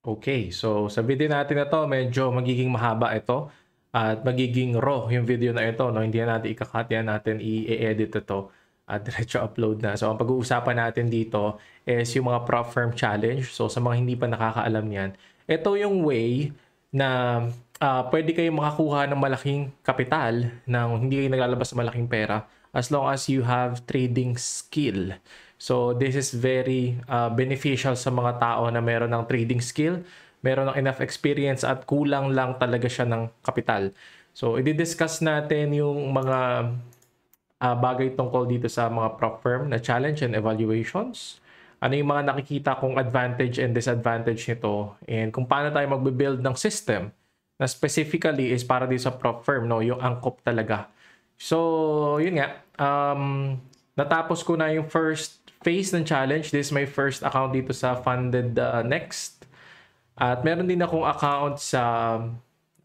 Okay, so sa video natin na to, medyo magiging mahaba ito at magiging raw yung video na ito, no? Hindi na natin ika-cut yan, natin i-edit ito at diretso upload na. So ang pag-uusapan natin dito is yung mga prop firm challenge. So sa mga hindi pa nakakaalam yan, ito yung way na pwede kayong makakuha ng malaking kapital nang hindi kayo naglalabas ng malaking pera as long as you have trading skill. So this is very beneficial sa mga tao na meron ng trading skill, meron ng enough experience at kulang lang talaga siya ng kapital. So i-discuss natin yung mga bagay tungkol dito sa mga prop firm na challenge and evaluations. Ano yung mga nakikita kong advantage and disadvantage nito, and kung paano tayo magbe-build ng system na specifically is para dito sa prop firm, no, yung angkop talaga. So yun nga, natapos ko na yung first phase ng challenge. This is my first account dito sa Funded Next. At meron din akong account sa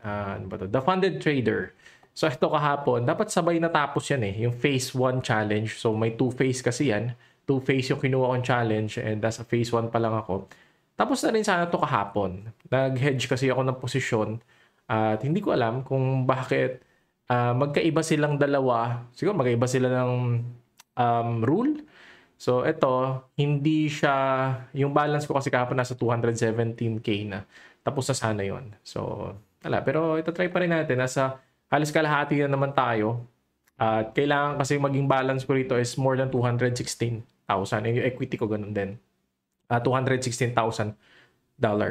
ano ba to? The Funded Trader. So ito kahapon, dapat sabay natapos yan eh, yung phase 1 challenge. So may 2 phase kasi yan. 2 phase yung kinuha kong challenge and nasa phase 1 pa lang ako. Tapos na rin sana to kahapon. Nag-hedge kasi ako ng posisyon at hindi ko alam kung bakit magkaiba silang dalawa. Siguro magkaiba sila ng rule. So ito, hindi siya, yung balance ko kasi kahapon nasa 217k na. Tapos na sana yon. So wala, pero ito try pa rin natin. Nasa halos kalahati na naman tayo. At kailangan kasi maging balance ko rito is more than 216,000. Yung equity ko ganun din. $216,000.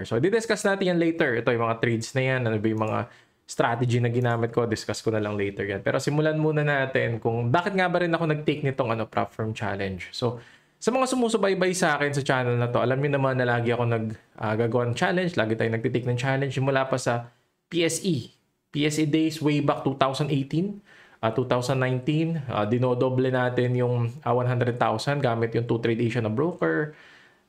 So di-discuss natin yan later. Ito yung mga trades na yan. Ano ba yung mga strategy na ginamit ko? Discuss ko na lang later yan. Pero simulan muna natin kung bakit nga ba rin ako nag-take nitong prop firm challenge. So sa mga sumusubaybay sa akin sa channel na to, alam niyo naman na lagi ako nag-gagawa ng challenge. Lagi tayong nag-take ng challenge. Mula pa sa PSE. PSE days way back 2018. 2019, dinodoble natin yung 100,000 gamit yung 2Trade Asia na broker.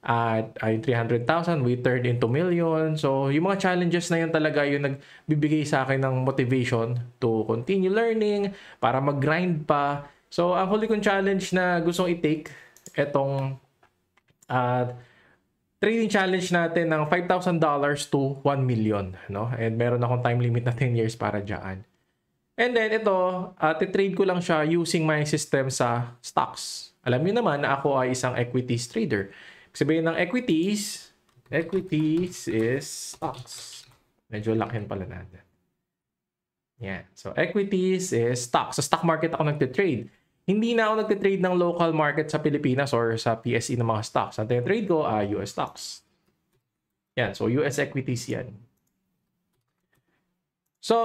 At yung 300,000 we turned into million. So yung mga challenges na yun talaga yung nagbibigay sa akin ng motivation to continue learning, para mag-grind pa. So ang huli kong challenge na gustong i-take, etong trading challenge natin ng $5,000 to 1 million. No? And meron akong time limit na 10 years para dyan. And then ito, titrade ko lang siya using my system sa stocks. Alam niyo naman na ako ay isang equities trader. Sabihin ng equities is stocks. Medyo lakihan pala natin. Yan. So equities is stocks. Sa stock market ako nagtitrade. Hindi na ako nagtitrade ng local market sa Pilipinas or sa PSE ng mga stocks. Ang titrade ko ay US stocks. Yan. So US equities yan. So,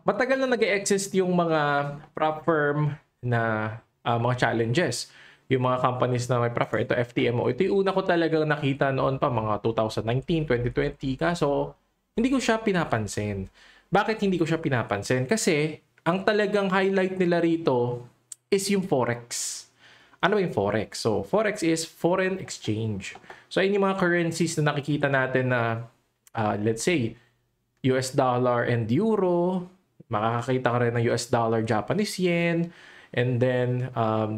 matagal na nag-exist yung mga prop firm na mga challenges. Yung mga companies na may prop firm. Ito FTMO. Ito yung una ko talagang nakita noon pa, mga 2019, 2020. Kaso, hindi ko siya pinapansin. Bakit hindi ko siya pinapansin? Kasi, ang talagang highlight nila rito is yung Forex. Ano yung Forex? So, Forex is foreign exchange. So, yun yung mga currencies na nakikita natin na, let's say, US dollar and euro, makakakita ka rin ng US dollar, Japanese yen, and then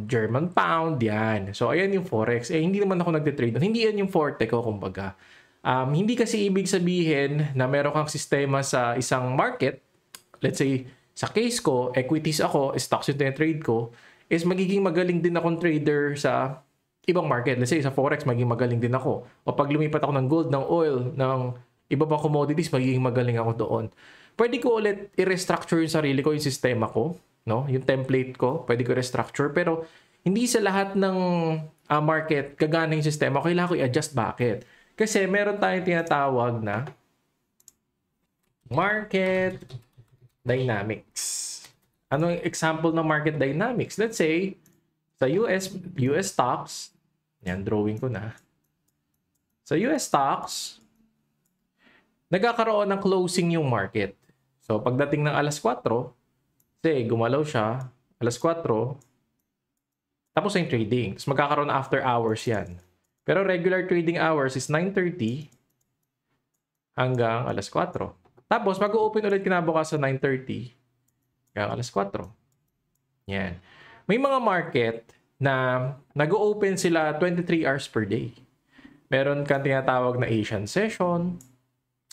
German pound, yan. So, ayan yung Forex. Hindi naman ako nagtitrade. Hindi yan yung forte ko, kumbaga. Hindi kasi ibig sabihin na meron kang sistema sa isang market. Let's say, sa case ko, equities ako, stocks yung trade ko, is magiging magaling din akong trader sa ibang market. Let's say, sa Forex, magiging magaling din ako. O pag lumipat ako ng gold, ng oil, ng iba pang commodities, magiging magaling ako doon. Pwede ko ulit i-restructure yung sarili ko, yung sistema ko, no? Yung template ko, pwede ko i-restructure. Pero hindi sa lahat ng market gagana yung sistema. Kailangan ko i-adjust. Bakit? Kasi meron tayong tinatawag na market dynamics. Ano yung example ng market dynamics? Let's say, sa US stocks, yan, drawing ko na. Sa US stocks, nagkakaroon ng closing yung market. So, pagdating ng alas 4, say, gumalaw siya, alas 4, tapos yung trading. Tapos magkakaroon after hours yan. Pero regular trading hours is 9:30 hanggang alas 4. Tapos, mag-open ulit kinabukasan sa 9:30 hanggang alas 4. Yan. May mga market na nag-open sila 23 hours per day. Meron kang tinatawag na Asian session,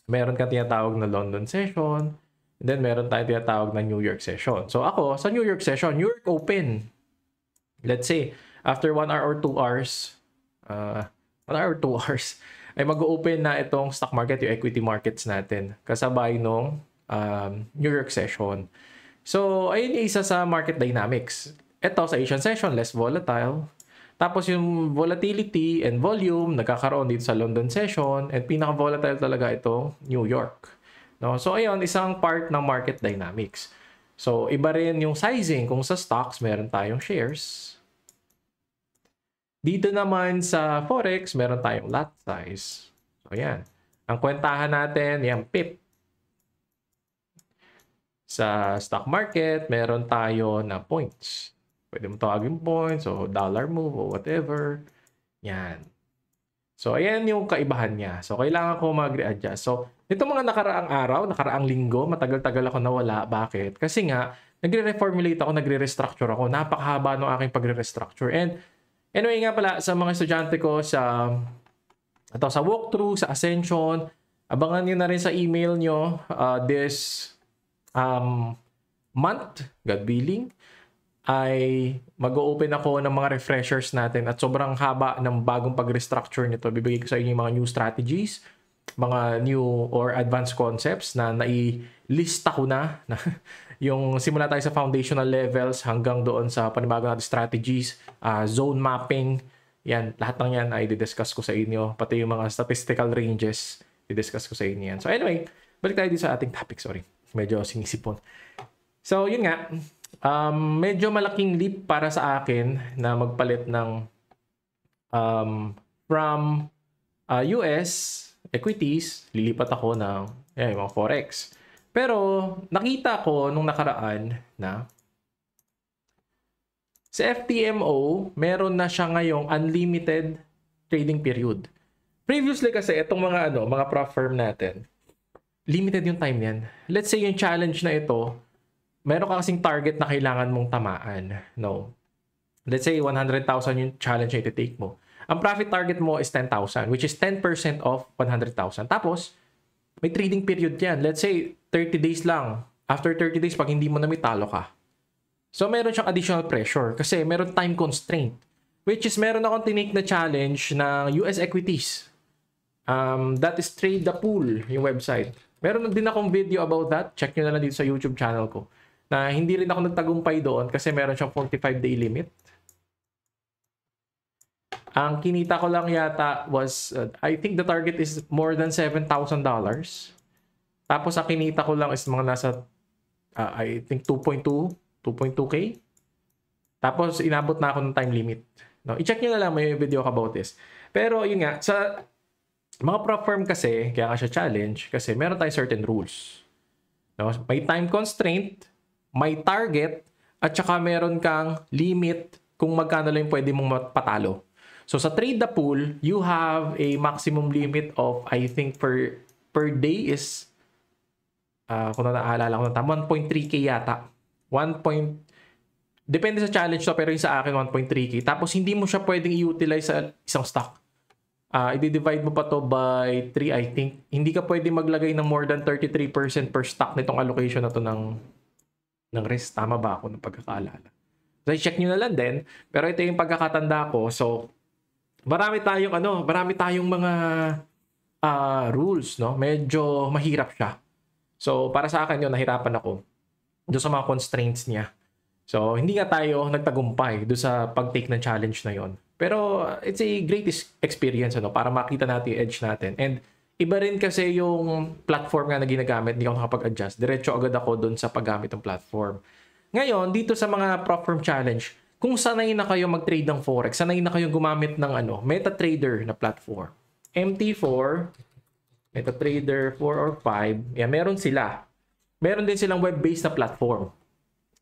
Meron kang tinatawag na London session. And then meron tayong tinatawag na New York session. So ako, sa New York session, New York open. Let's say, after 1 hour or 2 hours, 1 hour or 2 hours, ay mag-open na itong stock market, yung equity markets natin. Kasabay nung New York session. So, ayun yung isa sa market dynamics. Ito sa Asian session, less volatile. Tapos yung volatility and volume, nagkakaroon dito sa London session. And pinaka-volatile talaga itong New York. No? So, ayun, isang part ng market dynamics. So, iba rin yung sizing. Kung sa stocks, meron tayong shares. Dito naman sa Forex, meron tayong lot size. So, ayan. Ang kwentahan natin, yung PIP. Sa stock market, meron tayo na points. Pwede mo tawagin points o dollar move o whatever. Yan. So, ayan yung kaibahan niya. So, kailangan ko mag-readjust. So, nito mga nakaraang araw, nakaraang linggo, matagal-tagal ako nawala. Bakit? Kasi nga, nagre-reformulate ako, nagre-restructure ako. Napakahaba ng aking pagre-restructure. And anyway nga pala, sa mga estudyante ko sa walkthrough, sa Ascension, abangan nyo na rin sa email nyo this month, God willing, ay mag-open ako ng mga refreshers natin at sobrang haba ng bagong pag-restructure nito. Bibigay ko sa inyo yung mga new strategies, mga new or advanced concepts na nailista ko na yung simula tayo sa foundational levels hanggang doon sa panibago natin strategies, zone mapping, yan, lahat ng yan ay didiscuss ko sa inyo, pati yung mga statistical ranges, didiscuss ko sa inyo yan. So anyway, balik tayo dito sa ating topic, sorry. Medyo sinisipon. So yun nga, medyo malaking leap para sa akin na magpalit ng from US equities, lilipat ako ng mga forex. Pero nakita ko nung nakaraan na sa FTMO, meron na siya ngayong unlimited trading period. Previously kasi itong mga prop firm natin, limited yung time yan. Let's say yung challenge na ito, meron ka kasing target na kailangan mong tamaan. No. Let's say 100,000 yung challenge na iti-take mo. Ang profit target mo is 10,000, which is 10% of 100,000. Tapos, may trading period yan. Let's say 30 days lang. After 30 days, pag hindi mo na may talo ka. So, meron siyang additional pressure kasi meron time constraint. Which is, meron akong tinake na challenge ng US equities. That is Trade the Pool, yung website. Meron din akong video about that. Check nyo na lang dito sa YouTube channel ko. Na hindi rin ako nagtagumpay doon kasi meron siyang 45-day limit. Ang kinita ko lang yata was, I think the target is more than $7,000. Tapos ang kinita ko lang is mga nasa, I think 2.2K. Tapos inabot na ako ng time limit. No, i-check nyo na lang, may video about this. Pero yun nga, sa mga prop firm kasi, kaya nga siya challenge, kasi meron tayong certain rules. No? May time constraint, may target, at saka meron kang limit kung magkano lang pwede mong patalo. So sa Trade the Pool, you have a maximum limit of, I think, per day is, kung naalala ko na tama, 1.3K yata. Depende sa challenge to, pero yung sa akin, 1.3K. Tapos hindi mo siya pwedeng i-utilize sa isang stock. I-divide mo pa to by 3, I think. Hindi ka pwede maglagay ng more than 33% per stock nitong allocation na to ng risk. Tama ba ako ng pagkakaalala? So, i-check nyo na lang din. Pero ito yung pagkakatanda ko. So, marami tayong mga rules, no? Medyo mahirap siya. So, para sa akin yun, nahirapan ako doon sa mga constraints niya. So, hindi nga tayo nagtagumpay doon sa pag-take ng challenge na yon. Pero, it's a great experience, ano, para makita natin yung edge natin. And, iba rin kasi yung platform nga na ginagamit, hindi ako nakapag-adjust. Diretso agad ako doon sa paggamit ng platform. Ngayon, dito sa mga prop firm challenge, kung sanay na kayo mag-trade ng Forex, sanay na kayong gumamit ng MetaTrader na platform. MT4, MetaTrader 4 or 5, meron sila. Meron din silang web-based na platform.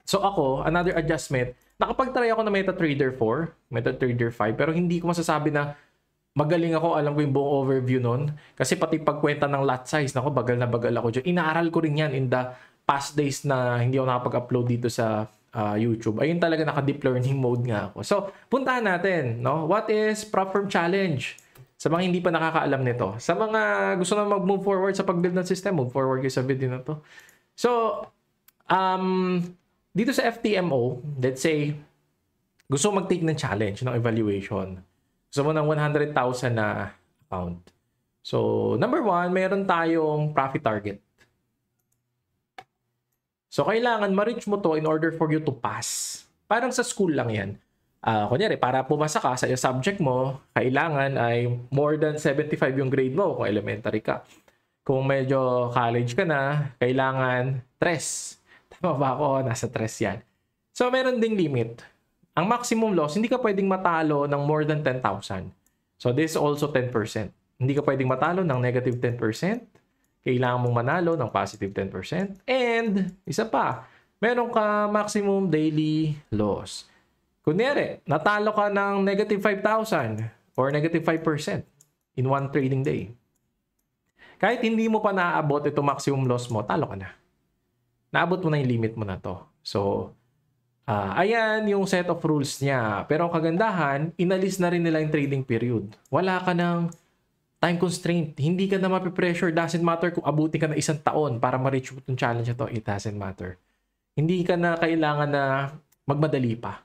So ako, another adjustment, nakapag-try ako na MetaTrader 4, MetaTrader 5, pero hindi ko masasabi na magaling ako, alam ko yung buong overview nun. Kasi pati pagkwenta ng lot size, bagal na bagal ako dyan. Inaaral ko rin yan in the past days na hindi ako nakapag-upload dito sa YouTube. Ayun talaga, naka-deep learning mode nga ako. So, puntahan natin, no? What is prop firm challenge? Sa mga hindi pa nakakaalam nito. Sa mga gusto na mag-move forward sa pag-build ng system, move forward kayo sa video na to. So, dito sa FTMO, let's say, gusto mo mag-take ng challenge, ng evaluation. Gusto mo ng 100,000 na account. So, number 1, mayroon tayong profit target. So, kailangan ma-reach mo to in order for you to pass. Parang sa school lang yan. Kunyari, para pumasa ka sa subject mo, kailangan ay more than 75 yung grade mo kung elementary ka. Kung medyo college ka na, kailangan 3. Tama ba ako? Nasa 3 yan. So, meron ding limit. Ang maximum loss, hindi ka pwedeng matalo ng more than 10,000. So, this is also 10%. Hindi ka pwedeng matalo ng negative 10%. Kailangan mong manalo ng positive 10%. And, isa pa, meron ka maximum daily loss. Kunyari, natalo ka ng negative 5,000 or negative 5% in one trading day. Kahit hindi mo pa naabot ito maximum loss mo, talo ka na. Naabot mo na yung limit mo na to. So, ayan yung set of rules niya. Pero ang kagandahan, inalis na rin nila yung trading period. Wala ka ng time constraint. Hindi ka na mapipressure. Doesn't matter kung abutin ka na 1 taon para ma-reach mo itong challenge na to. It doesn't matter. Hindi ka na kailangan na magmadali pa.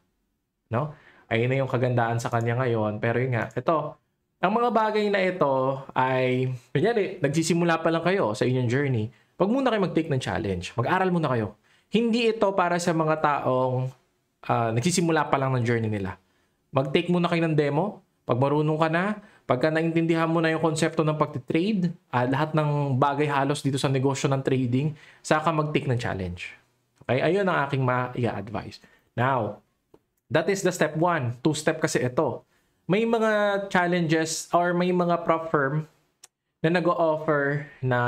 No? Ayun na yung kagandaan sa kanya ngayon. Pero yun nga, ito, ang mga bagay na ito ay, kunyari, nagsisimula pa lang kayo sa inyong journey. Wag muna kayo mag-take ng challenge. Mag-aral muna kayo. Hindi ito para sa mga taong nagsisimula pa lang ng journey nila. Mag-take muna kayo ng demo. Pag marunong ka na, pagka naintindihan mo na yung konsepto ng pag-trade, lahat ng bagay halos dito sa negosyo ng trading, saka mag-take ng challenge. Okay? Ayun ang aking ma-i-advise. Now, that is the step 1. 2-step kasi ito. May mga challenges or may mga prop firm na nag-o-offer na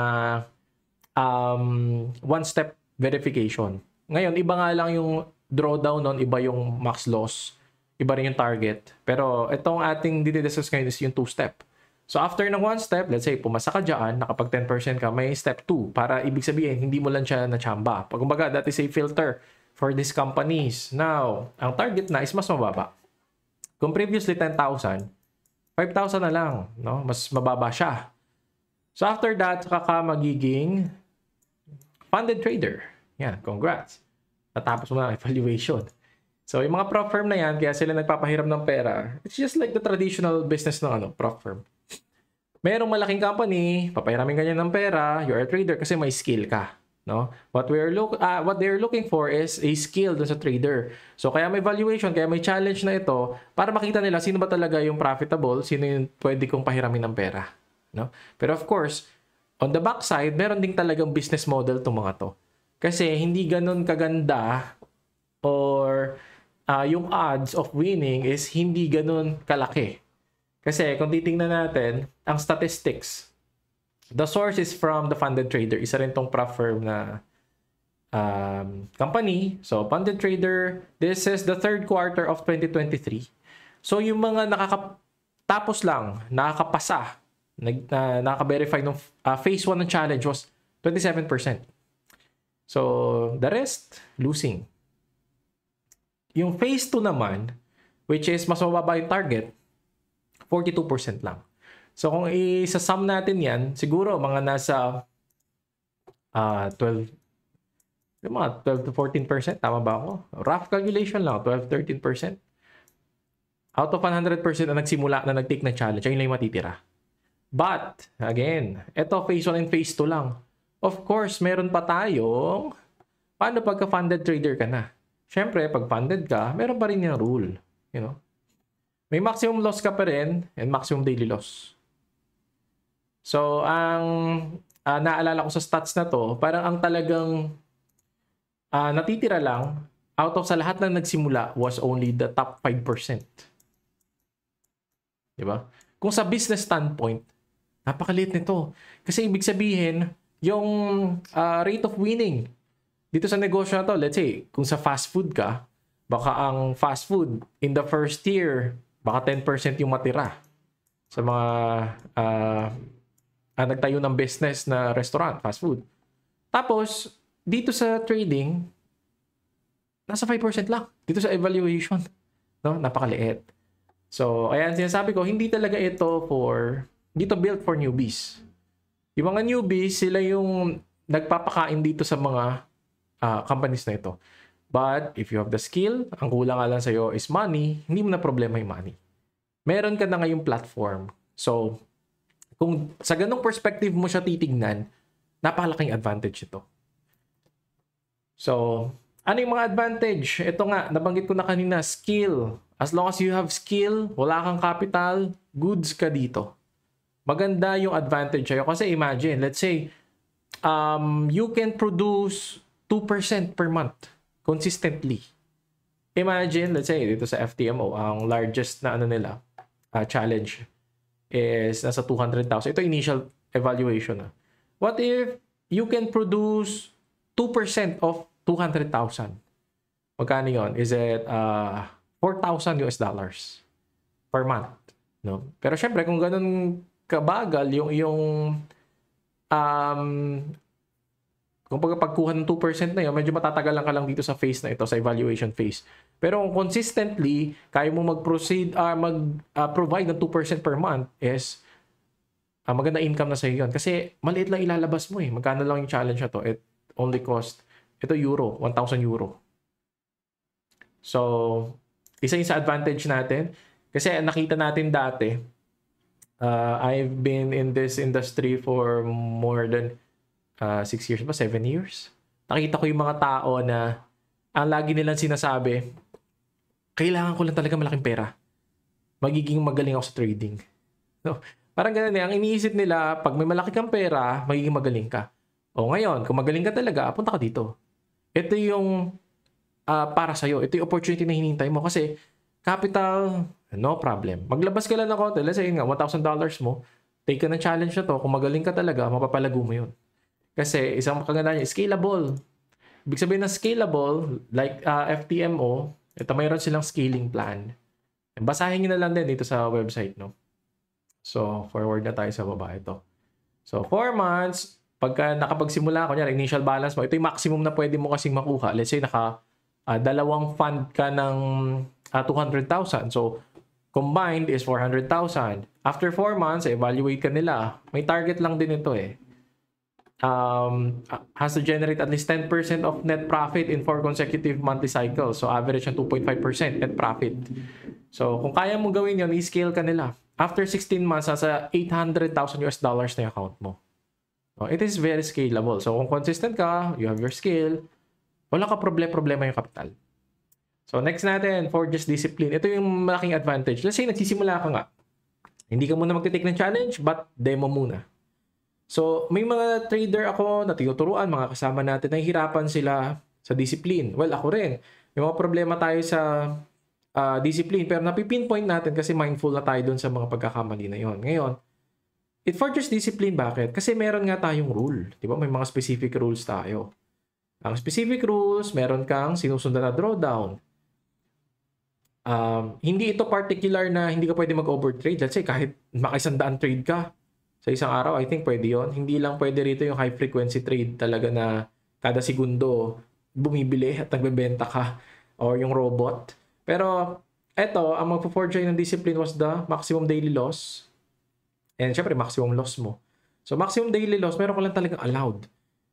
1-step verification. Ngayon, iba nga lang yung drawdown nun, iba yung max loss, iba rin yung target. Pero itong ating dinidiscuss ngayon is yung 2-step. So after ng 1-step, let's say pumasa ka dyan, nakapag 10% ka, may step 2 para ibig sabihin hindi mo lang siya na-chamba. Pag kumbaga, that is a filter for these companies. Now, ang target na is mas mababa. Kung previously 10,000, 5,000 na lang, no? Mas mababa siya. So after that, saka ka magiging funded trader. Yan, congrats. Natapos mo na ang evaluation. So yung mga prop firm na yan, kaya sila nagpapahiram ng pera. It's just like the traditional business ng prop firm. Merong malaking company, papahiramin ka niya ng pera, you're a trader kasi may skill ka. No? What they're looking for is a skill dun sa trader. So kaya may valuation, kaya may challenge na ito para makita nila sino ba talaga yung profitable, sino yung pwede kong pahiramin ng pera. No? Pero of course, on the backside, meron ding talagang business model itong mga to. Kasi hindi ganun kaganda or yung odds of winning is hindi ganun kalaki. Kasi kung titingnan natin, ang statistics, the source is from the Funded Trader. Isa rin tong prop firm na company. So, Funded Trader, this is the 3rd quarter of 2023. So, yung mga nakakatapos lang, nakakapasa, nakaka-verify ng phase 1 ng challenge was 27%. So, the rest, losing. Yung phase 2 naman, which is mas mababa yung target, 42% lang. So, kung isa-sum natin yan, siguro mga nasa 12 to 14%. Tama ba ako? Rough calculation lang, 12-13%. Out of 100% na nagsimula na nag-take na challenge, ayun lang yung matitira. But, again, ito phase 1 and phase 2 lang. Of course, meron pa tayong paano pagka funded trader ka na? Siyempre, pag funded ka, meron pa rin yung rule. You know? May maximum loss ka pa rin and maximum daily loss. So, ang naalala ko sa stats na to, parang ang talagang natitira lang out of sa lahat ng nagsimula was only the top 5%. Diba? Kung sa business standpoint, napakaliit nito. Kasi ibig sabihin, yung rate of winning dito sa negosyo na to, let's say, kung sa fast food ka, baka ang fast food in the first year, baka 10% yung matira sa mga nagtayo ng business na restaurant, fast food. Tapos, dito sa trading, nasa 5% lang. Dito sa evaluation, no? Napakaliit. So, ayan, sinasabi ko, hindi talaga ito hindi to built for newbies. Yung mga newbies, sila yung nagpapakain dito sa mga companies na ito. But, if you have the skill, ang kulang nga lang sa'yo is money, hindi mo na problema yung money. Meron ka na ngayong platform. So, kung sa ganong perspective mo siya titignan, napakalaking advantage ito. So, ano yung mga advantage? Ito nga, nabanggit ko na kanina, skill. As long as you have skill, wala kang capital, goods ka dito. Maganda yung advantage sa'yo. Kasi imagine, let's say, you can produce 2% per month consistently. Imagine, let's say, dito sa FTMO, ang largest na nila, challenge is nasa 200,000. Ito initial evaluation. What if you can produce 2% of 200,000? Magkano yun? Is it $4,000 per month? No? Pero syempre, kung ganun kabagal yung kung pagkuha ng 2% na yun, medyo matatagalan ka lang dito sa phase na ito, sa evaluation phase. Pero kung consistently, kaya mo mag-proceed, mag-provide ng 2% per month is maganda income na sa iyo yun. Kasi maliit lang ilalabas mo eh. Magkano lang yung challenge na to? It only cost, ito euro, 1,000 euro. So, isa yung sa advantage natin. Kasi nakita natin dati, I've been in this industry for more than 6 years ba? 7 years? Nakita ko yung mga tao na ang lagi nilang sinasabi, kailangan ko lang talaga malaking pera. Magiging magaling ako sa trading. No? Parang ganun eh. Ang iniisip nila, pag may malaki kang pera, magiging magaling ka. O ngayon, kung magaling ka talaga, punta ka dito. Ito yung para sa'yo. Ito yung opportunity na hinihintay mo. Kasi capital, no problem. Maglabas ka lang ng konti. Let's say nga, $1,000 mo. Take ka ng challenge na to. Kung magaling ka talaga, mapapalago mo yun. Kasi isang kagandahan niya, scalable. Ibig sabihin na scalable, like FTMO, ito mayroon silang scaling plan. Basahin nyo na lang din dito sa website, no? So, forward na tayo sa baba ito. So, 4 months, pagka nakapagsimula, kunyari, initial balance mo, ito yung maximum na pwede mo kasing makuha. Let's say, dalawang fund ka ng 200,000. So, combined is 400,000. After 4 months, evaluate ka nila. May target lang din ito eh. Has to generate at least 10% of net profit in 4 consecutive monthly cycles. So, average ng 2.5% net profit. So, kung kaya mo gawin yun, i-scale ka nila. After 16 months, nasa $800,000 na yung account mo. So, it is very scalable. So, kung consistent ka, you have your skill, wala ka problema yung capital. So, next natin, for just discipline. Ito yung malaking advantage. Let's say, nagsisimula ka nga. Hindi ka muna magte-take ng challenge, but demo muna. So, may mga trader ako na tinuturuan, mga kasama natin, nahihirapan sila sa discipline. Well, ako rin. May mga problema tayo sa discipline, pero napipinpoint natin kasi mindful na tayo dun sa mga pagkakamali na yon. Ngayon, it forges discipline. Bakit? Kasi meron nga tayong rule. Diba? May mga specific rules tayo. Ang specific rules, meron kang sinusundan na drawdown. Hindi ito particular na hindi ka pwede mag-overtrade. Let's say, kahit makisandaan trade ka sa isang araw, I think pwede yon. Hindi lang pwede rito yung high frequency trade talaga na kada segundo bumibili at nagbebenta ka or yung robot. Pero eto, ang magpo-forge ng discipline was the maximum daily loss. And syempre, maximum loss mo. So, maximum daily loss, meron ka lang talagang allowed.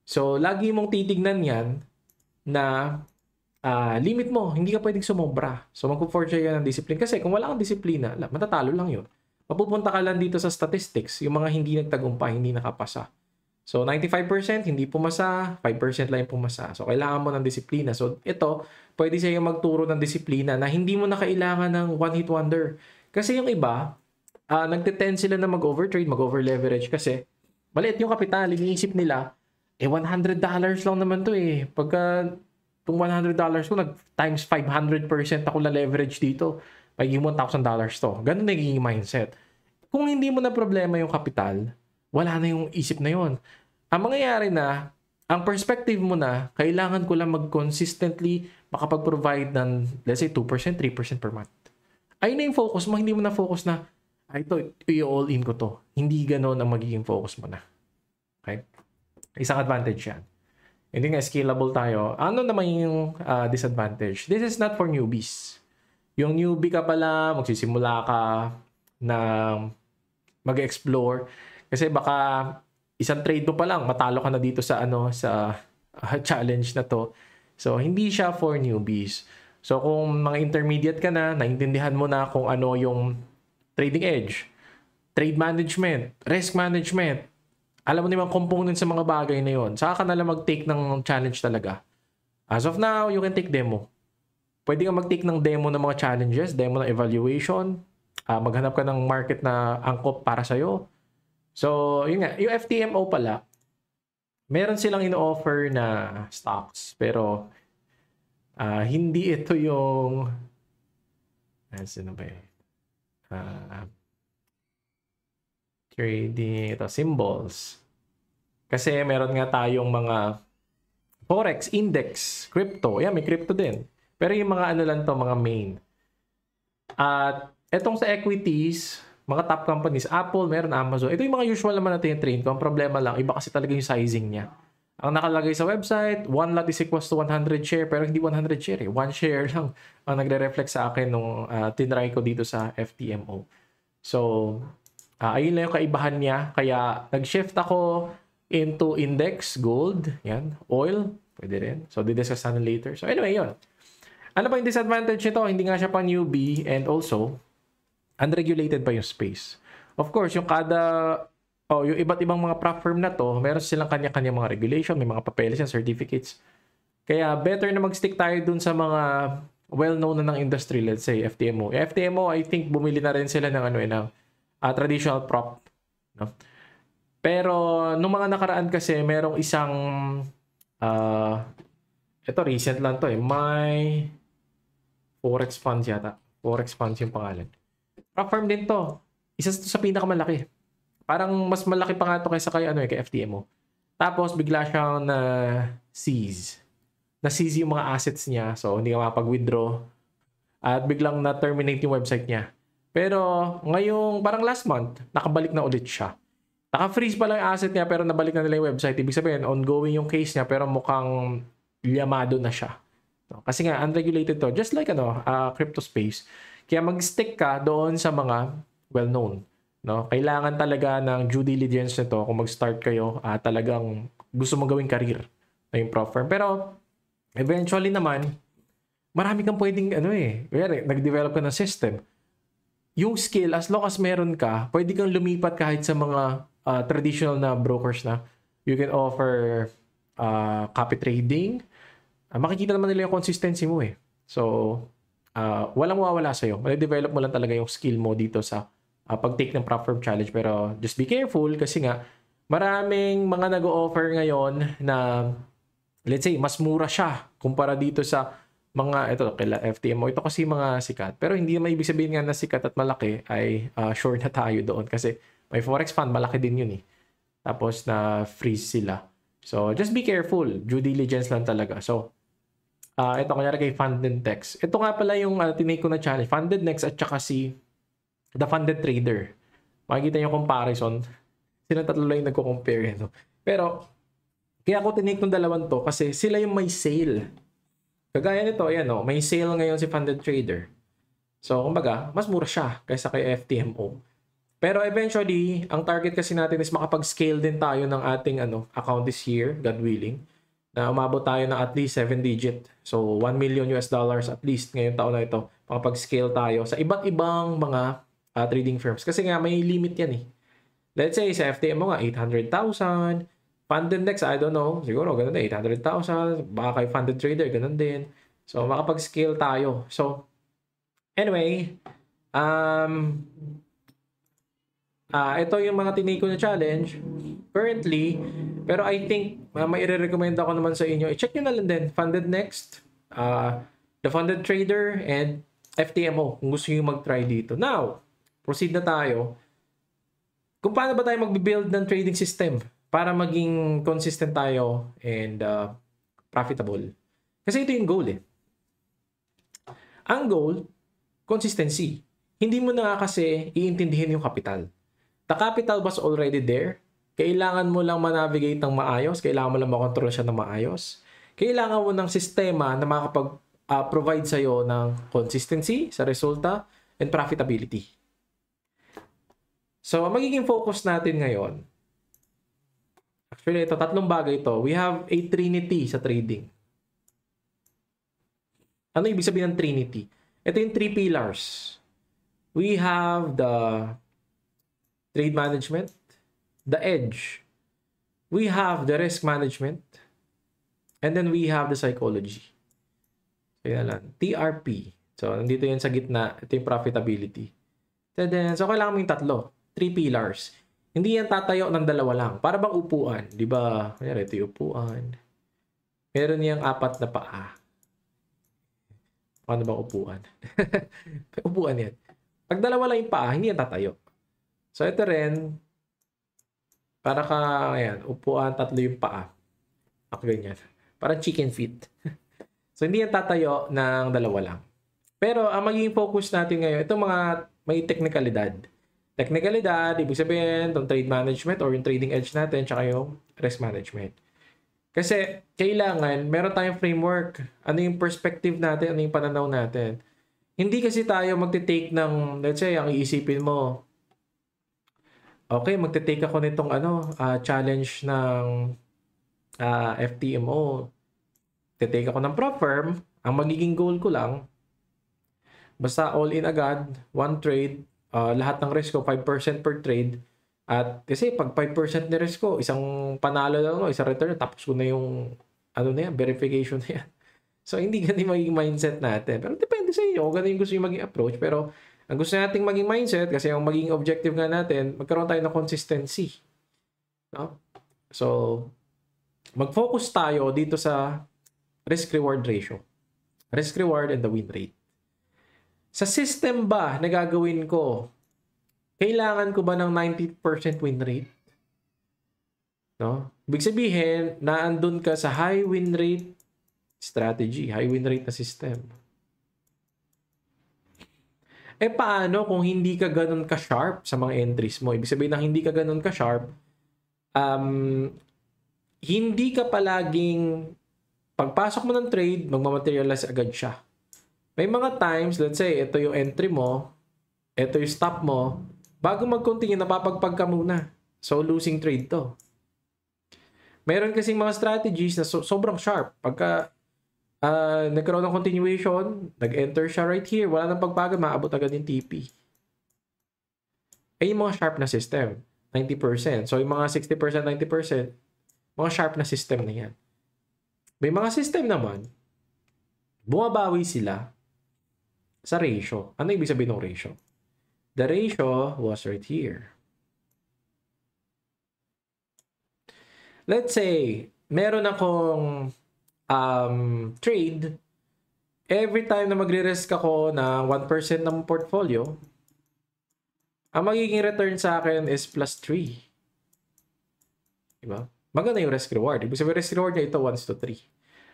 So, lagi mong titignan yan na limit mo. Hindi ka pwedeng sumobra. So, magpo-forge yan ng discipline. Kasi kung wala kang disiplina, matatalo lang yun. Mapupunta ka lang dito sa statistics, yung mga hindi nagtagumpay, hindi nakapasa. So, 95% hindi pumasa, 5% lang yung pumasa. So, kailangan mo ng disiplina. So, ito, pwede sa'yo magturo ng disiplina na hindi mo na kailangan ng one-hit wonder. Kasi yung iba, nagtitend sila na mag-overtrade, mag-overleverage kasi maliit yung kapital. Iniisip nila, $100 lang naman to eh. Pagka itong $100 ko, nag-times 500% ako na leverage dito. Magiging $1,000 to. Ganun nagiging mindset. Kung hindi mo na problema yung kapital, wala na yung isip na yon. Ang mangyayari na, ang perspective mo na, kailangan ko lang mag-consistently makapag-provide ng, let's say, 2%, 3% per month. Ayun na yung focus mo. Hindi mo na focus na, ito, i-all in ko to. Hindi ganon ang magiging focus mo na. Okay? Isang advantage yan. Hindi nga, scalable tayo. Ano naman yung disadvantage? This is not for newbies. yung newbie ka pala, magsisimula ka na mag-explore. Kasi baka isang trade mo pa lang, matalo ka na dito sa sa challenge na to. So, hindi siya for newbies. So, kung mga intermediate ka na, naintindihan mo na kung ano yung trading edge, trade management, risk management, alam mo na yung components sa mga bagay na yun, saka ka na lang mag-take ng challenge talaga. As of now, you can take demo. Pwede ka mag-take ng demo ng mga challenges, demo ng evaluation, maghanap ka ng market na angkop para sa'yo. So, yun nga, yung FTMO pala, meron silang ino-offer na stocks, pero hindi ito yung ano ba yun? Trading, ito, symbols. Kasi meron nga tayong mga forex, index, crypto. Yan, may crypto din. Pero yung mga ano lang to, mga main. At etong sa equities, mga top companies, Apple, meron Amazon. Ito yung mga usual naman natin yung trade ko. Ang problema lang, iba kasi talaga yung sizing niya. Ang nakalagay sa website, 1 lot is equals to 100 share, pero hindi 100 share eh. 1 share lang ang nagre-reflect sa akin nung tinry ko dito sa FTMO. So, ayun lang yung kaibahan niya. Kaya nag-shift ako into index, gold, yan, oil, pwede rin. So, didiscuss natin later. So, anyway, yun. Ano pa yung disadvantage nito? Hindi nga siya pa newbie and also, unregulated pa yung space. Of course, yung yung iba't ibang mga prop firm na to, meron silang kanya-kanya mga regulation, may mga papeles and certificates. Kaya better na mag-stick tayo dun sa mga well-known na ng industry, let's say FTMO. Yung FTMO, I think bumili na rin sila ng traditional prop, no? Pero nung mga nakaraan kasi merong isang ito recent lang to may Forex Funds yata. Forex Funds yung pangalan. Prop firm din to. Isa to sa pinakamalaki. Parang mas malaki pa nga to kaysa kay FTMO. Tapos bigla siyang na-seize. Na-seize yung mga assets niya. So hindi ka makapag-withdraw. At biglang na-terminate yung website niya. Pero ngayong parang last month, nakabalik na ulit siya. Naka-freeze pa lang yung asset niya pero nabalik na nila yung website. Ibig sabihin, ongoing yung case niya pero mukhang liyamado na siya. No? Kasi nga, unregulated to. Just like crypto space. Kaya mag-stick ka doon sa mga well-known. No? Kailangan talaga ng due diligence nito kung mag-start kayo talagang gusto mong gawing career na yung prop firm. Pero eventually naman, marami kang pwedeng nag-develop ka ng system. Yung skill, as long as meron ka, pwede kang lumipat kahit sa mga traditional na brokers na you can offer copy trading. Makikita naman nila yung consistency mo eh. So, walang mawawala sa'yo. Mali-develop mo lang talaga yung skill mo dito sa pag-take ng prop firm challenge. Pero just be careful kasi nga maraming mga nag-o-offer ngayon na let's say, mas mura siya kumpara dito sa mga, ito, kila FTMO. Ito kasi mga sikat. Pero hindi naman ibig sabihin nga na sikat at malaki ay sure na tayo doon. Kasi may Forex fund, malaki din yun eh. Tapos na freeze sila. So, just be careful. Due diligence lang talaga. So, ito, kunyari kay Funded Next. Ito nga pala yung tinake ko na challenge. Funded Next at saka si The Funded Trader. Makikita yung comparison. Silang tatlo lang yung nagko-compare. No? Pero, kaya ako tinake ng dalawang to kasi sila yung may sale. Kagaya nito, may sale ngayon si Funded Trader. So, kumbaga, mas mura siya kaysa kay FTMO. Pero eventually, ang target kasi natin is makapag-scale din tayo ng ating account this year, God willing, na umabot tayo ng at least 7 digit. So, $1 million at least ngayong taon na ito, makapag-scale tayo sa iba't ibang mga trading firms. Kasi nga, may limit yan eh. Let's say, sa FTMO nga, 800,000. Funded Next, I don't know. Siguro, ganun din. 800,000. Baka kay Funded Trader, ganun din. So, makapag-scale tayo. So, anyway, ito yung mga tinake ko na challenge currently. Pero I think, may i-recommend ako naman sa inyo. I-check nyo na lang din. Funded Next, The Funded Trader, and FTMO kung gusto nyo mag-try dito. Now, proceed na tayo. Kung paano ba tayo mag-build ng trading system para maging consistent tayo and profitable. Kasi ito yung goal eh. Ang goal, consistency. Hindi mo na kasi iintindihin yung capital. The capital was already there. Kailangan mo lang manavigate ng maayos. Kailangan mo lang makontrol siya ng maayos. Kailangan mo ng sistema na makakapag provide sa'yo ng consistency sa resulta and profitability. So, ang magiging focus natin ngayon, actually, ito, tatlong bagay ito. We have a trinity sa trading. Ano ibig sabihin ng trinity? Ito yung 3 pillars. We have the trade management, the edge, we have the risk management, and then we have the psychology. So, yan lang. TRP. So, nandito yan sa gitna. Ito yung profitability. So, kailangan mo yung tatlo. 3 pillars. Hindi yan tatayo ng dalawa lang. Para bang upuan. Di ba? Kaya ito yung upuan. Meron niyang 4 na paa. Paano bang upuan? Upuan yan. Pag dalawa lang yung paa, hindi yan tatayo. So, ito rin, para ka, ayan, upuan, 3 yung paa. Ako ganyan. Parang chicken feet. So, hindi yan tatayo ng dalawa lang. Pero, ang magiging focus natin ngayon, itong mga may teknikalidad. Teknikalidad, ibig sabihin, itong trade management or yung trading edge natin, tsaka yung risk management. Kasi, kailangan, meron tayong framework. Ano yung perspective natin, ano yung pananaw natin. Hindi kasi tayo magte-take ng, let's say, ang iisipin mo, okay, magte-take ako nitong challenge ng FTMO. Te-take ako ng prop firm. Ang magiging goal ko lang, basta all in agad, one trade, lahat ng risk ko, 5% per trade. At kasi pag 5% ni risk ko, isang panalo lang, isang return, tapos ko na yung, verification na yan. So, hindi ganun magiging mindset natin. Pero depende sa inyo kung ganun yung gusto yung maging approach. Pero, ang gusto nating maging mindset, kasi ang magiging objective nga natin, magkaroon tayo ng consistency. No? So, mag-focus tayo dito sa risk-reward ratio. Risk-reward and the win rate. Sa system ba na gagawin ko, kailangan ko ba ng 90% win rate? No? Ibig sabihin, naandun ka sa high win rate strategy, high win rate na system. Paano kung hindi ka ganun ka-sharp sa mga entries mo? Ibig sabihin na hindi ka ganun ka-sharp, hindi ka palaging, pagpasok mo ng trade, magmamaterialize agad siya. May mga times, let's say, ito yung entry mo, ito yung stop mo, bago mag-continue, napapagpag ka muna. So, losing trade to. Meron kasing mga strategies na sobrang sharp. Pagka nagkaroon ng continuation, nag-enter siya right here, wala nang pagpagod, maabot agad yung TP. Yung mga sharp na system, 90%. So, yung mga 60%, 90%, mga sharp na system na yan. May mga system naman, bumabawi sila sa ratio. Ano ibig sabihin ng ratio? The ratio was right here. Let's say, meron akong trade, every time na magre-risk ako na 1% ng portfolio, ang magiging return sa akin is plus 3. Diba? Maganda yung risk-reward. Ibig sabihin, risk-reward niya ito 1:3.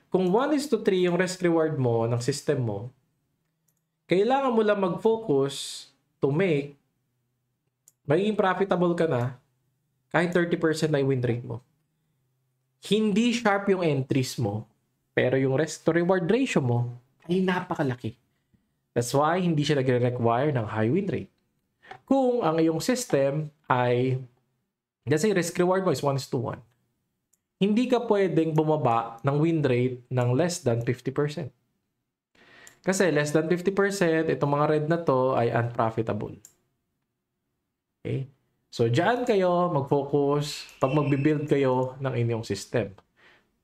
Kung 1:3 yung risk-reward mo ng system mo, kailangan mo lang mag-focus to make magiging profitable ka na kahit 30% na yung win rate mo. Hindi sharp yung entries mo, pero yung risk-to-reward ratio mo ay napakalaki. That's why hindi siya nagre-require ng high win rate. Kung ang iyong system ay, kasi risk-reward mo is 1:1, hindi ka pwedeng bumaba ng win rate ng less than 50%. Kasi less than 50%, itong mga red na to ay unprofitable. Okay? So, dyan kayo mag-focus pag magbibuild kayo ng inyong system.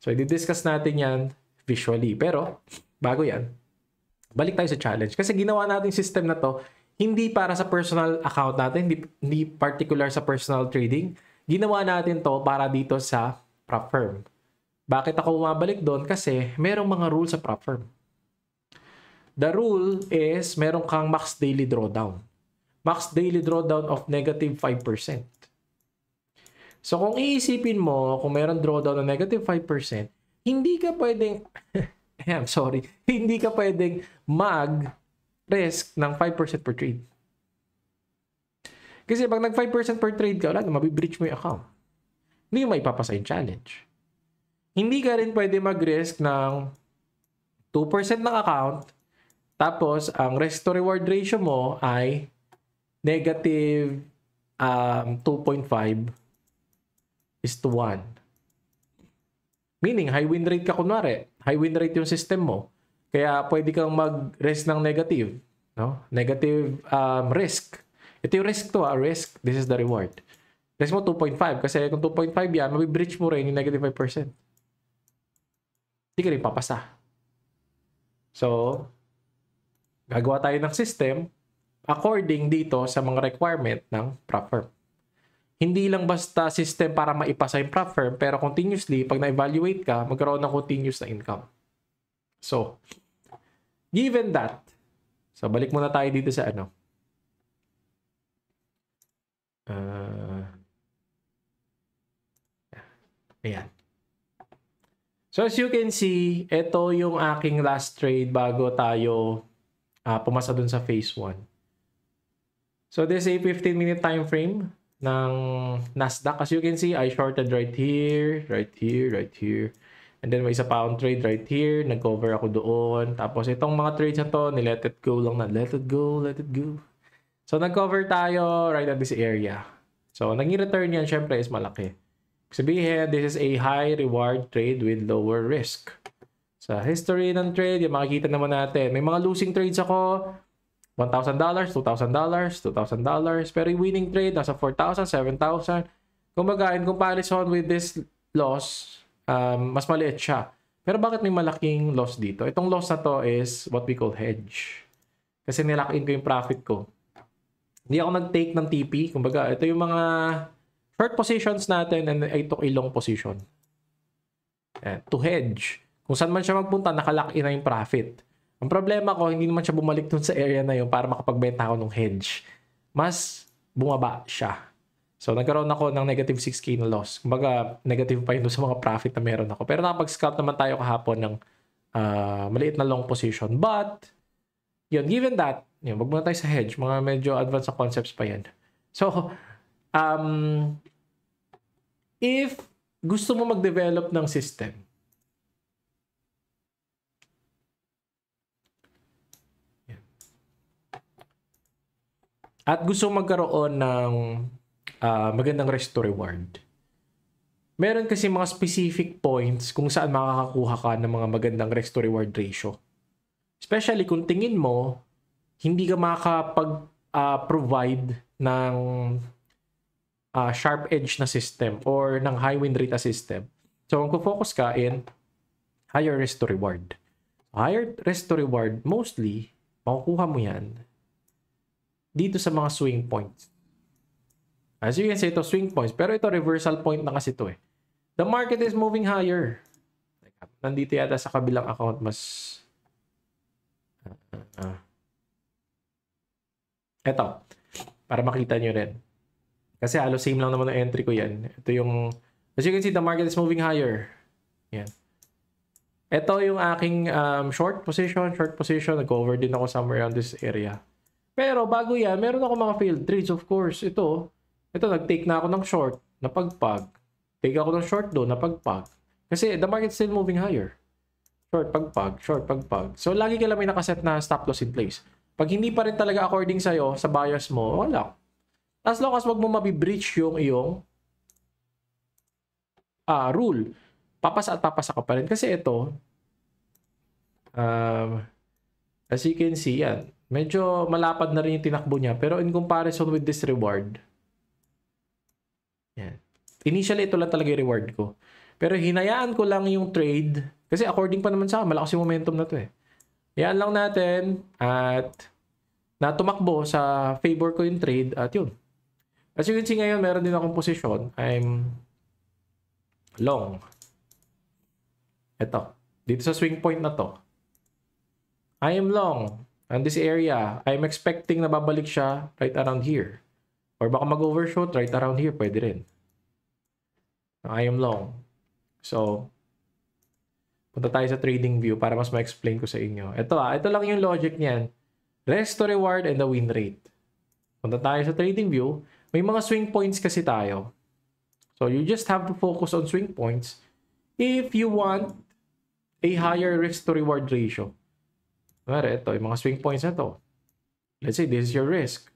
So, i-discuss natin yan visually. Pero, bago yan, balik tayo sa challenge. Kasi ginawa natin system na to, hindi para sa personal account natin, hindi particular sa personal trading. Ginawa natin to para dito sa prop firm. Bakit ako bumabalik doon? Kasi merong mga rules sa prop firm. The rule is meron kang max daily drawdown. Max daily drawdown of negative 5%. So kung iisipin mo, kung meron drawdown na negative 5%, hindi ka pwedeng, I'm sorry, hindi ka pwedeng mag-risk ng 5% per trade. Kasi pag nag 5% per trade ka, wala na, mabibreach mo yung account. Hindi mo maipapasa yung challenge. Hindi ka rin pwede mag-risk ng 2% ng account, tapos ang risk to reward ratio mo ay negative 2.5 is to 1. Meaning, high win rate ka kunwari. High win rate yung system mo. Kaya pwede kang mag-risk ng negative. No? Negative risk. Ito yung risk to, risk. This is the reward. Risk mo 2.5. Kasi kung 2.5 yan, mabibreach mo rin yung negative 5%. Hindi ka rin papasa. So, gagawa tayo ng system according dito sa mga requirement ng prop firm. Hindi lang basta system para maipasa yung prop firm, pero continuously, pag na-evaluate ka, magkaroon ng continuous na income. So, given that, so balik muna tayo dito sa ano. Ayan. So, as you can see, ito yung aking last trade bago tayo pumasa dun sa phase 1. So, this is a 15-minute time frame ng Nasdaq. As you can see, I shorted right here, right here, right here. And then may isa pa akong trade right here. Nag-cover ako doon. Tapos itong mga trades na to, ni-let it go lang na. Let it go, let it go. So, nag-cover tayo right at this area. So, naging return yan, syempre, is malaki. Sabihin, this is a high reward trade with lower risk. Sa history ng trade, yung makikita naman natin. May mga losing trades ako. $1,000, $2,000, $2,000. Pero yung winning trade, nasa 4,000, 7,000. Kumbaga, in comparison with this loss, mas maliit siya. Pero bakit may malaking loss dito? Itong loss na to is what we call hedge. Kasi nilock in ko yung profit ko. Hindi ako nag-take ng TP. Kumbaga, ito yung mga short positions natin and I took a long position. To hedge. Kung saan man siya magpunta, nakalock in na yung profit. Ang problema ko, hindi naman siya bumalik dun sa area na yun para makapagbenta ako ng hedge. Mas bumaba siya. So, nagkaroon ako ng negative 6K na loss. Kumbaga, negative pa yun sa mga profit na meron ako. Pero nakapag-scalp naman tayo kahapon ng maliit na long position. But, yun, given that, yun, wag muna tayo sa hedge. Mga medyo advanced sa concepts pa yan. So, if gusto mo mag-develop ng system, at gusto magkaroon ng magandang risk to reward, meron kasi mga specific points kung saan makakakuha ka ng mga magandang risk to reward ratio. Especially kung tingin mo, hindi ka makakapag-provide ng sharp edge na system or ng high win rate na system. So, kung focus ka in higher risk to reward. Higher risk to reward, mostly, makukuha mo yan dito sa mga swing points. As you can see, ito swing points. Pero ito reversal point na kasi ito eh. The market is moving higher. Nandito yata sa kabilang account mas... Ito. Para makita nyo rin. Kasi halos same lang naman ang entry ko yan. Ito yung... As you can see, the market is moving higher. Yan. Ito yung aking short position. Nag-cover din ako somewhere around this area. Pero bago yan, meron ako mga failed trades, of course. Ito, nag-take na ako ng short, napagpag. Take ako ng short doon, napagpag. Kasi the market's still moving higher. Short, pagpag. So, lagi ka lang may nakaset na stop loss in place. Pag hindi pa rin talaga according sa'yo, sa bias mo, wala. As long as wag mo mabibreach yung iyong rule. Papasa ka pa rin. Kasi ito, as you can see, yan. Medyo malapad na rin yung tinakbo niya. Pero in comparison with this reward, yan. Initially, ito lang talaga yung reward ko. Pero hinayaan ko lang yung trade. Kasi according pa naman sa akin, malakas yung momentum na to eh. Yan lang natin. At natumakbo sa favor ko yung trade. At yun. As you can see ngayon, meron din akong posisyon. I'm long. Ito. Dito sa swing point na to. I am long. And this area, I'm expecting na babalik siya right around here. Or baka mag-overshoot right around here. Pwede rin. I am long. So, punta tayo sa trading view para mas ma-explain ko sa inyo. Ito lang yung logic niyan. Risk to reward and the win rate. Punta tayo sa trading view. May mga swing points kasi tayo. So, you just have to focus on swing points if you want a higher risk to reward ratio. Ito, yung mga swing points na to. Let's say this is your risk.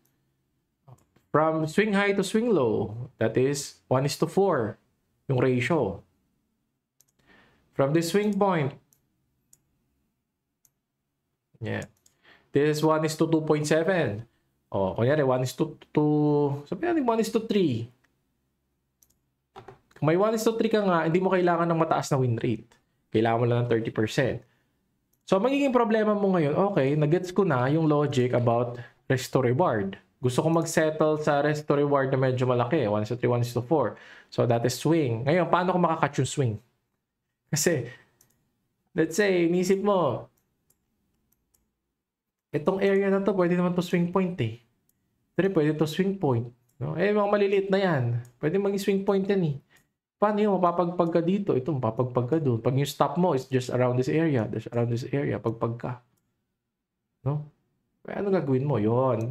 From swing high to swing low, that is 1:4 yung ratio. From this swing point, this is 1:2.7. Kunyari 1:2, sabihin natin 1:3. Kung may 1:3 ka nga, hindi mo kailangan ng mataas na win rate. Kailangan mo lang ng 30%. So, magiging problema mo ngayon, okay, nagets ko na yung logic about risk to reward. Gusto ko mag-settle sa risk to reward na medyo malaki, 1:3, 1:4. So, that is swing. Ngayon, paano ko makakatch yung swing? Kasi, let's say, inisip mo, itong area na to, pwede naman to swing point eh. Pero pwede to swing point. No? Mga maliliit na yan. Pwede maging swing point yan eh. Paano yung mapapagpag ka dito? Ito, mapapagpag ka doon. Pag yung stop mo is just around this area, pagpag ka. No? Kaya ano gagawin mo? Yon.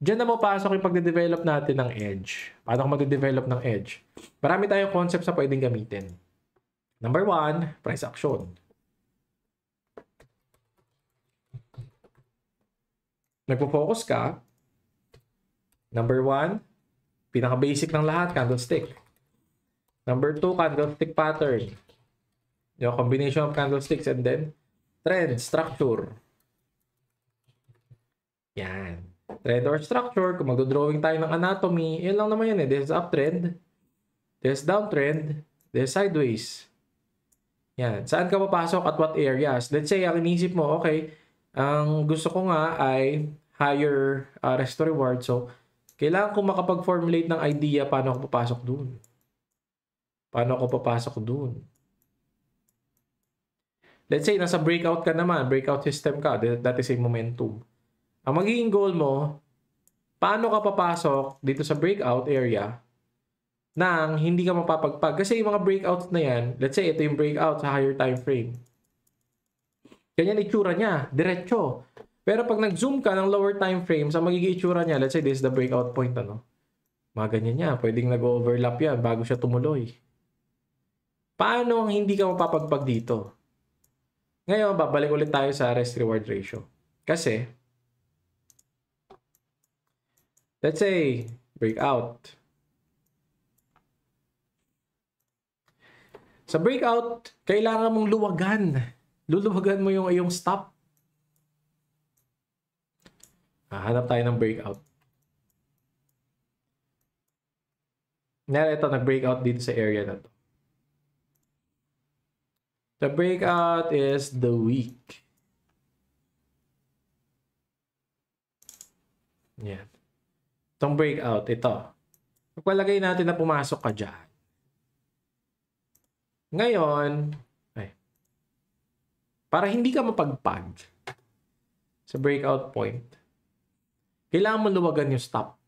Diyan na mapasok yung pagde-develop natin ng edge. Paano kung magde-develop ng edge? Marami tayong concepts na pwedeng gamitin. Number 1, price action. Nagpo-focus ka. Number 1, pinaka-basic ng lahat, candlestick. Number 2, candlestick pattern. Yung combination of candlesticks and then trend, structure. Yan. Trend or structure, kung magdodrawing tayo ng anatomy, yun lang naman yan eh. This is uptrend, this is downtrend, this is sideways. Yan. Saan ka papasok at what areas? Let's say, ang inisip mo, okay, ang gusto ko nga ay higher risk to reward. So, kailangan ko makapag-formulate ng idea paano ako papasok dun. Paano ako papasok dun? Let's say, nasa breakout ka naman, breakout system ka, that is a momentum. Ang magiging goal mo, paano ka papasok dito sa breakout area nang hindi ka mapapagpag? Kasi yung mga breakouts na yan, let's say, ito yung breakout sa higher time frame. Ganyan itsura niya, diretso. Pero pag nag-zoom ka ng lower time frame, sa magiging itsura niya, let's say this is the breakout point, ano? Mga ganyan niya, pwedeng nag-overlap yan bago siya tumuloy. Paano ang hindi ka mapapagpag dito? Ngayon, babalik ulit tayo sa risk-reward ratio. Kasi, let's say, breakout. Sa breakout, kailangan mong luwagan. Luluwagan mo yung iyong stop. Hanap tayo ng breakout. Ito, nag-breakout dito sa area na to. The breakout is the week. Yan. Itong breakout, ito. Pagpalagay natin na pumasok ka dyan. Ngayon, para hindi ka mapagpag sa breakout point, kailangan mo luwagan yung stop.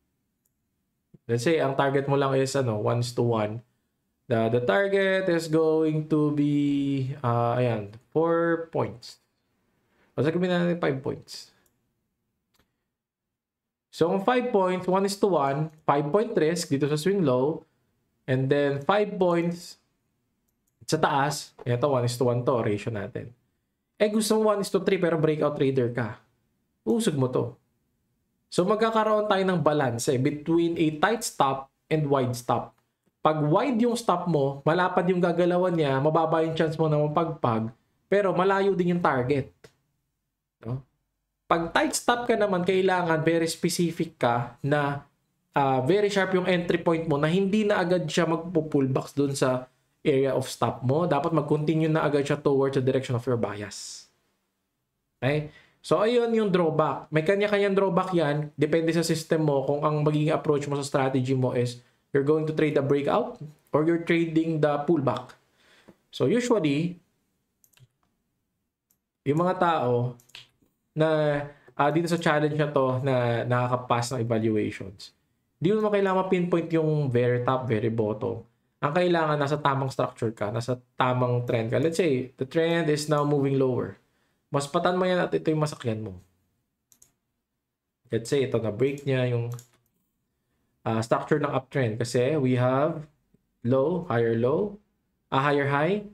Let's say, ang target mo lang is 1:1. The target is going to be, 4 points. O sa kabila natin 5 points. So, kung 5 points, 1:1, 5-point risk dito sa swing low, and then 5 points sa taas, ito 1:1 to, ratio natin. Gusto mo 1:3 pero breakout trader ka. Usog mo to. So, magkakaroon tayo ng balance between a tight stop and wide stop. Pag wide yung stop mo, malapad yung gagalawan niya, mababa yung chance mo na mapagpag, pero malayo din yung target. No? Pag tight stop ka naman, kailangan very specific ka na very sharp yung entry point mo na hindi na agad siya magpo-pullbacks dun sa area of stop mo. Dapat mag-continue na agad siya towards the direction of your bias. Okay? So, ayun yung drawback. May kanya-kanyang drawback yan. Depende sa system mo kung ang magiging approach mo sa strategy mo is you're going to trade the breakout or you're trading the pullback. So, usually, yung mga tao na dito sa challenge na to na nakakapass ng evaluations, hindi mo kailangan pinpoint yung very top, very bottom. Ang kailangan, nasa tamang structure ka, nasa tamang trend ka. Let's say, the trend is now moving lower. Mas patan mo yan at ito yung masakyan mo. Let's say, ito na break niya yung structure ng uptrend. Kasi we have low, higher low, higher high,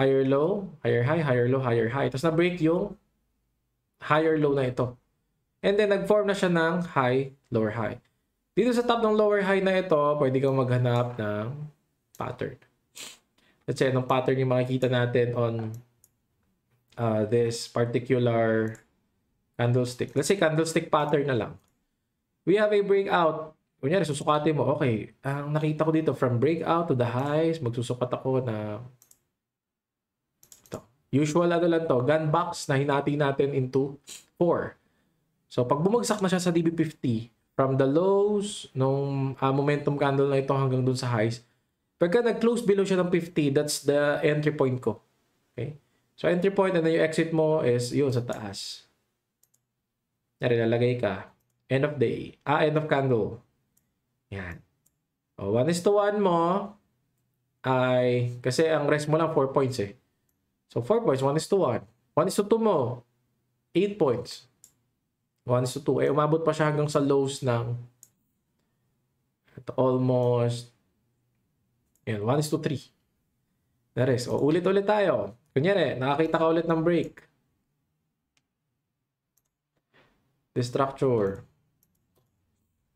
higher low, higher high, higher low, higher high. Tapos na-break yung higher low na ito. And then nag-form na siya ng high, lower high. Dito sa top ng lower high na ito, pwede kang maghanap ng pattern. Let's say, anong pattern yung makikita natin on this particular candlestick. Let's say, candlestick pattern na lang. We have a breakout. Kunyari, susukatin mo. Okay, ang nakita ko dito, from breakout to the highs, magsusukat ako na ito. Usual ano lang to, gun box na hinati natin into 4. So, pag bumagsak na siya sa DB50, from the lows, nung momentum candle na ito hanggang dun sa highs, pagka nag-close below siya ng 50, that's the entry point ko. Okay? So, entry point and then yung exit mo is yun sa taas. Lalagay ka. End of day. End of candle. Yan. O, 1:1 mo ay, kasi ang rest mo lang 4 points eh. So, 4 points, 1:1. 1:2 mo, 8 points. 1:2. Umabot pa siya hanggang sa lows ng almost 1:3. The rest. O, ulit-ulit tayo. Kunyari, nakakita ka ulit ng break. The structure.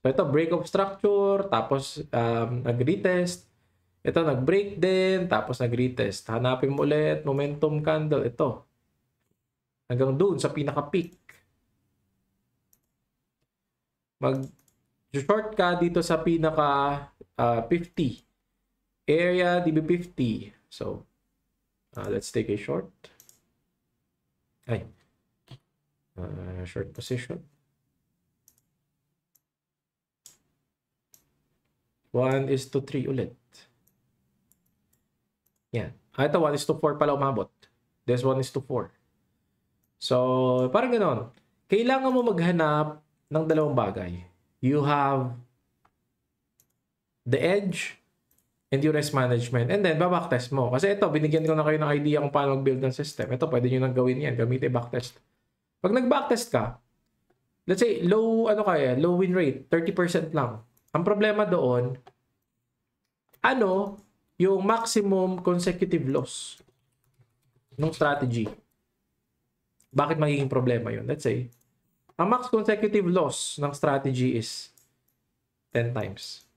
So, ito, break of structure, tapos nag-retest. Ito, nag-break din, tapos nag-retest. Hanapin mo ulit, momentum candle. Ito. Hanggang dun, sa pinaka-peak. Mag-short ka dito sa pinaka 50. Area DB50. So, let's take a short. Short position. 1:3 ulit. Yan. Ito 1:4 pala umabot. This 1:4. So, parang ganon. Kailangan mo maghanap ng dalawang bagay. You have the edge and your risk management. And then, babacktest mo. Kasi ito, binigyan ko na kayo ng idea kung paano mag-build ng system. Ito, pwede nyo nang gawin yan. Gamitin backtest. Pag nag-backtest ka, let's say, low win rate, 30% lang. Ang problema doon, yung maximum consecutive loss ng strategy. Bakit magiging problema yun? Let's say, ang max consecutive loss ng strategy is 10 times.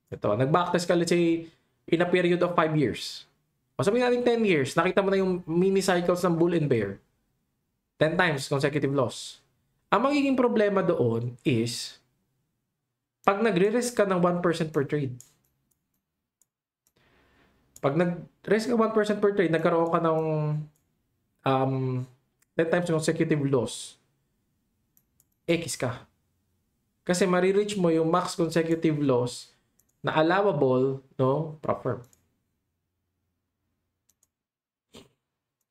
Ito, nag-backtest ka, let's say, in a period of 5 years. O sabihin natin 10 years, nakita mo na yung mini cycles ng bull and bear. 10 times consecutive loss. Ang magiging problema doon is, pag nagre-risk ka ng 1% per trade. Pag nag-risk ka 1% per trade, nagkaroon ka ng 10 times consecutive loss, X ka. Kasi marireach mo yung max consecutive loss na allowable, no, proper.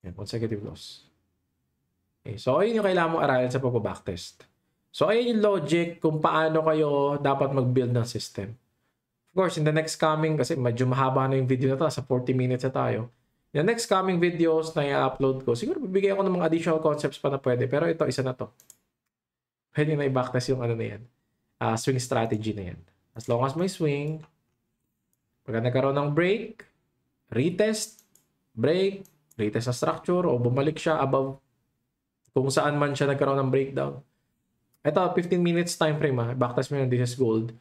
Yan, consecutive loss. Okay, so, ayun yung kailangan mong aralin sa pag-backtest. So, ayun yung logic kung paano kayo dapat mag-build ng system. Of course, in the next coming, kasi medyo mahaba na yung video na to, sa 40 minutes na tayo. In the next coming videos na i-upload ko, siguro bibigay ako ng mga additional concepts pa na pwede. Pero ito, isa na to. Pwede na i-backtest yung ano na yan. Swing strategy na yan. As long as may swing, pagka nagkaroon ng break, retest, break, retest sa structure, o bumalik siya above kung saan man siya nagkaroon ng breakdown. Ito, 15 minutes time frame. Backtest mo yun, this is gold.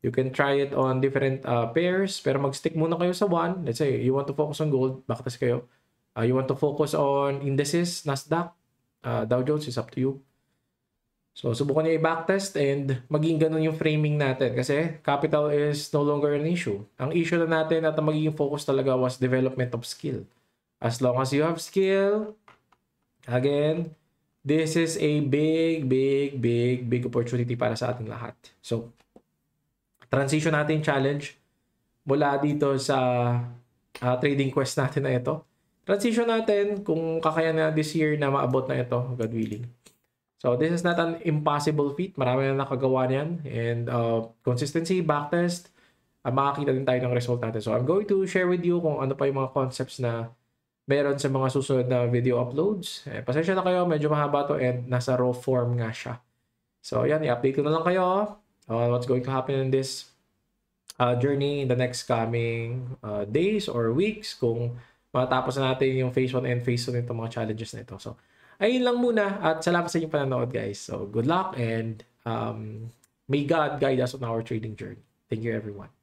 You can try it on different pairs, pero mag-stick muna kayo sa one. Let's say, you want to focus on gold, backtest kayo. You want to focus on indices, Nasdaq, Dow Jones, is up to you. So, subukan niyo i-backtest and maging ganun yung framing natin kasi capital is no longer an issue. Ang issue na natin at ang magiging focus talaga was development of skill. As long as you have skill, again, this is a big opportunity para sa ating lahat. So, transition natin challenge mula dito sa trading quest natin na ito. Transition natin kung kakayanan na this year na maabot na ito, God willing. So, this is not an impossible feat. Marami na nakagawa niyan. And consistency, backtest, makakita din tayo ng result natin. So, I'm going to share with you kung ano pa yung mga concepts na meron sa mga susunod na video uploads. Pasensya na kayo, medyo mahaba to and nasa raw form nga siya. So, yan, i-update ko na lang kayo on what's going to happen in this journey in the next coming days or weeks. Kung matapos na natin yung phase 1 and phase 2 nito mga challenges na ito. So, ayun lang muna at salamat sa inyong panonood guys. So, good luck and may God guide us on our trading journey. Thank you everyone.